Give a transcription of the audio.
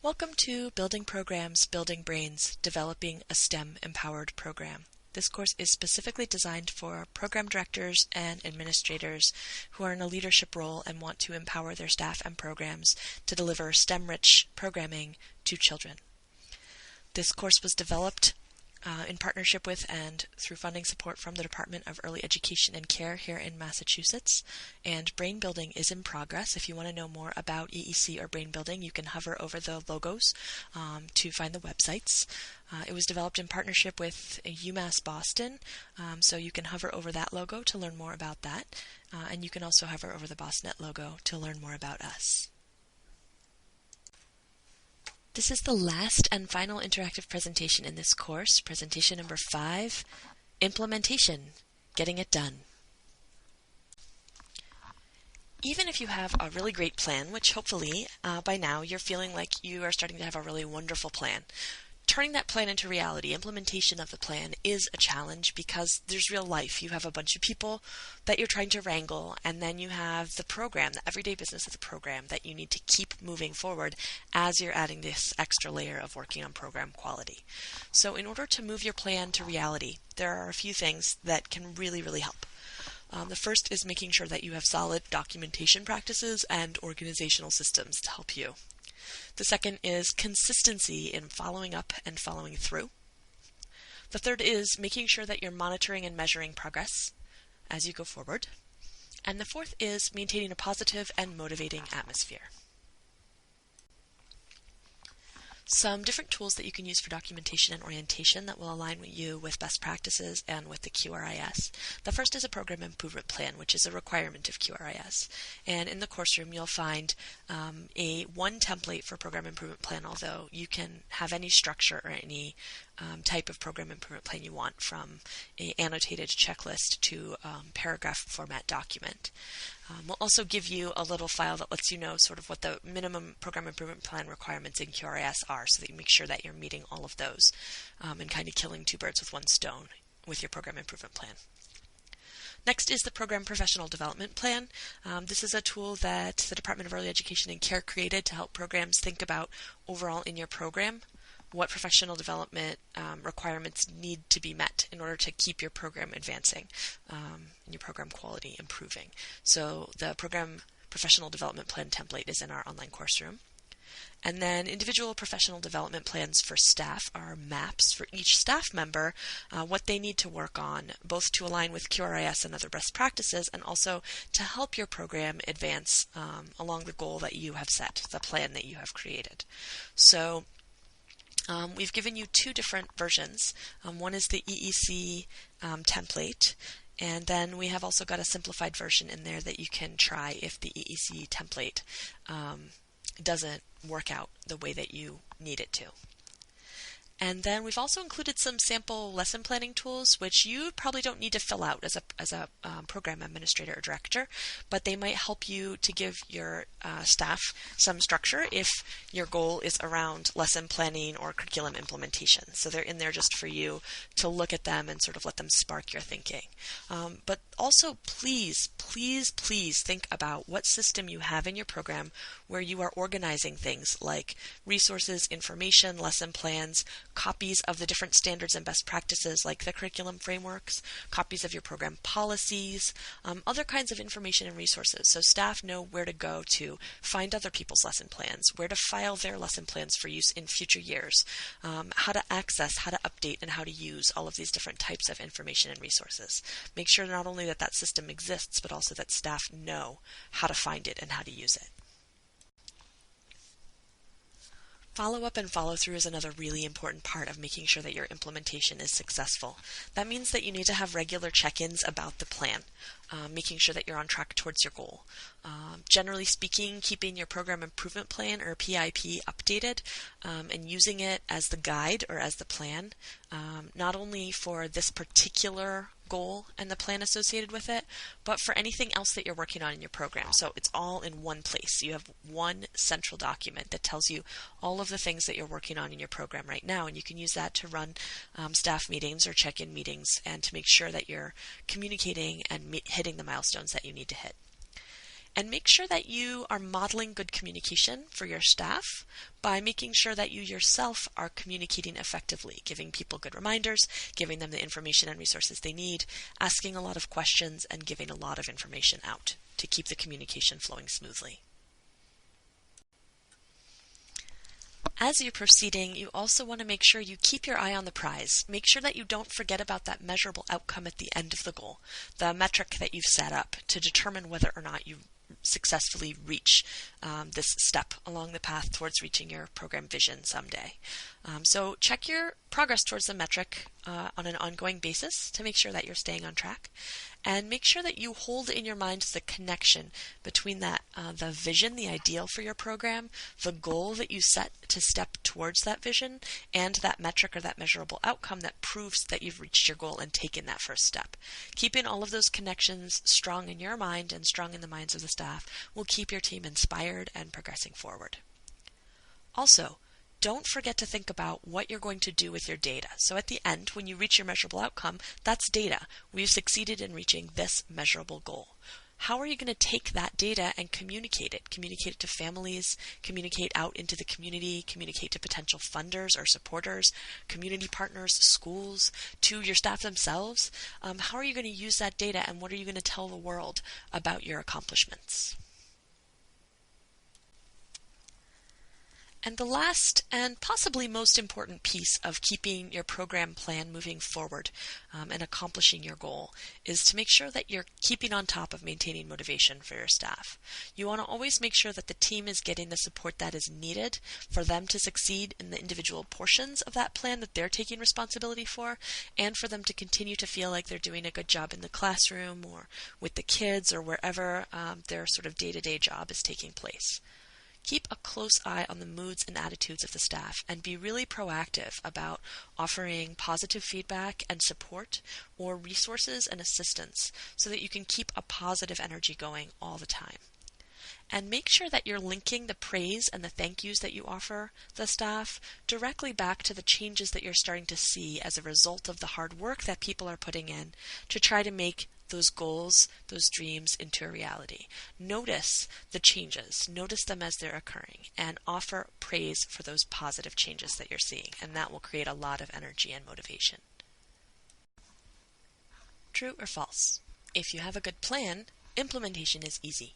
Welcome to Building Programs, Building Brains, Developing a STEM-Empowered Program. This course is specifically designed for program directors and administrators who are in a leadership role and want to empower their staff and programs to deliver STEM-rich programming to children. This course was developed in partnership with and through funding support from the Department of Early Education and Care here in Massachusetts, and brain building is in progress. If you want to know more about EEC or brain building, you can hover over the logos to find the websites. It was developed in partnership with UMass Boston, so you can hover over that logo to learn more about that, and you can also hover over the BosNet logo to learn more about us. This is the last and final interactive presentation in this course, presentation number 5, Implementation, Getting It Done. Even if you have a really great plan, which hopefully by now you're feeling like you are starting to have a really wonderful plan, turning that plan into reality, implementation of the plan, is a challenge because there's real life. You have a bunch of people that you're trying to wrangle, and then you have the program, the everyday business of the program that you need to keep moving forward as you're adding this extra layer of working on program quality. So in order to move your plan to reality, there are a few things that can really, really help. The first is making sure that you have solid documentation practices and organizational systems to help you. The second is consistency in following up and following through. The third is making sure that you're monitoring and measuring progress as you go forward. And the fourth is maintaining a positive and motivating atmosphere. Some different tools that you can use for documentation and orientation that will align you with best practices and with the QRIS. The first is a program improvement plan, which is a requirement of QRIS. And in the course room, you'll find one template for program improvement plan, although you can have any structure or any type of program improvement plan you want, from an annotated checklist to paragraph format document. We'll also give you a little file that lets you know sort of what the minimum program improvement plan requirements in QRIS are, so that you make sure that you're meeting all of those and kind of killing two birds with one stone with your program improvement plan. Next is the Program Professional Development Plan. This is a tool that the Department of Early Education and Care created to help programs think about overall in your program what professional development requirements need to be met in order to keep your program advancing and your program quality improving. So the Program Professional Development Plan template is in our online course room. And then individual professional development plans for staff are maps for each staff member, what they need to work on, both to align with QRIS and other best practices, and also to help your program advance along the goal that you have set, the plan that you have created. So we've given you two different versions. One is the EEC template, and then we have also got a simplified version in there that you can try if the EEC template doesn't work out the way that you need it to. And then we've also included some sample lesson planning tools, which you probably don't need to fill out as a program administrator or director, but they might help you to give your staff some structure if your goal is around lesson planning or curriculum implementation. So they're in there just for you to look at them and sort of let them spark your thinking. But also, please think about what system you have in your program where you are organizing things like resources, information, lesson plans, copies of the different standards and best practices like the curriculum frameworks, copies of your program policies, other kinds of information and resources, so staff know where to go to find other people's lesson plans, where to file their lesson plans for use in future years, how to access, how to update, and how to use all of these different types of information and resources. Make sure not only that system exists, but also that staff know how to find it and how to use it. Follow-up and follow-through is another really important part of making sure that your implementation is successful. That means that you need to have regular check-ins about the plan, making sure that you're on track towards your goal. Generally speaking, keeping your program improvement plan or PIP updated and using it as the guide or as the plan, not only for this particular goal and the plan associated with it, but for anything else that you're working on in your program. So it's all in one place. You have one central document that tells you all of the things that you're working on in your program right now, and you can use that to run staff meetings or check-in meetings and to make sure that you're communicating and hitting the milestones that you need to hit. And make sure that you are modeling good communication for your staff by making sure that you yourself are communicating effectively, giving people good reminders, giving them the information and resources they need, asking a lot of questions, and giving a lot of information out to keep the communication flowing smoothly. As you're proceeding, you also want to make sure you keep your eye on the prize. Make sure that you don't forget about that measurable outcome at the end of the goal, the metric that you've set up to determine whether or not you successfully reach this step along the path towards reaching your program vision someday. So check your progress towards the metric on an ongoing basis to make sure that you're staying on track. And make sure that you hold in your mind the connection between that the vision, the ideal for your program, the goal that you set to step towards that vision, and that metric or that measurable outcome that proves that you've reached your goal and taken that first step. Keeping all of those connections strong in your mind and strong in the minds of the staff will keep your team inspired and progressing forward. Also, don't forget to think about what you're going to do with your data. So at the end, when you reach your measurable outcome, that's data. We've succeeded in reaching this measurable goal. How are you going to take that data and communicate it? Communicate it to families, communicate out into the community, communicate to potential funders or supporters, community partners, schools, to your staff themselves? How are you going to use that data, and what are you going to tell the world about your accomplishments? And the last and possibly most important piece of keeping your program plan moving forward and accomplishing your goal is to make sure that you're keeping on top of maintaining motivation for your staff. You want to always make sure that the team is getting the support that is needed for them to succeed in the individual portions of that plan that they're taking responsibility for, and for them to continue to feel like they're doing a good job in the classroom or with the kids or wherever their sort of day-to-day job is taking place. Keep a close eye on the moods and attitudes of the staff and be really proactive about offering positive feedback and support or resources and assistance so that you can keep a positive energy going all the time. And make sure that you're linking the praise and the thank yous that you offer the staff directly back to the changes that you're starting to see as a result of the hard work that people are putting in to try to make those goals, those dreams into a reality. Notice the changes, notice them as they're occurring, and offer praise for those positive changes that you're seeing, and that will create a lot of energy and motivation. True or false? If you have a good plan, implementation is easy.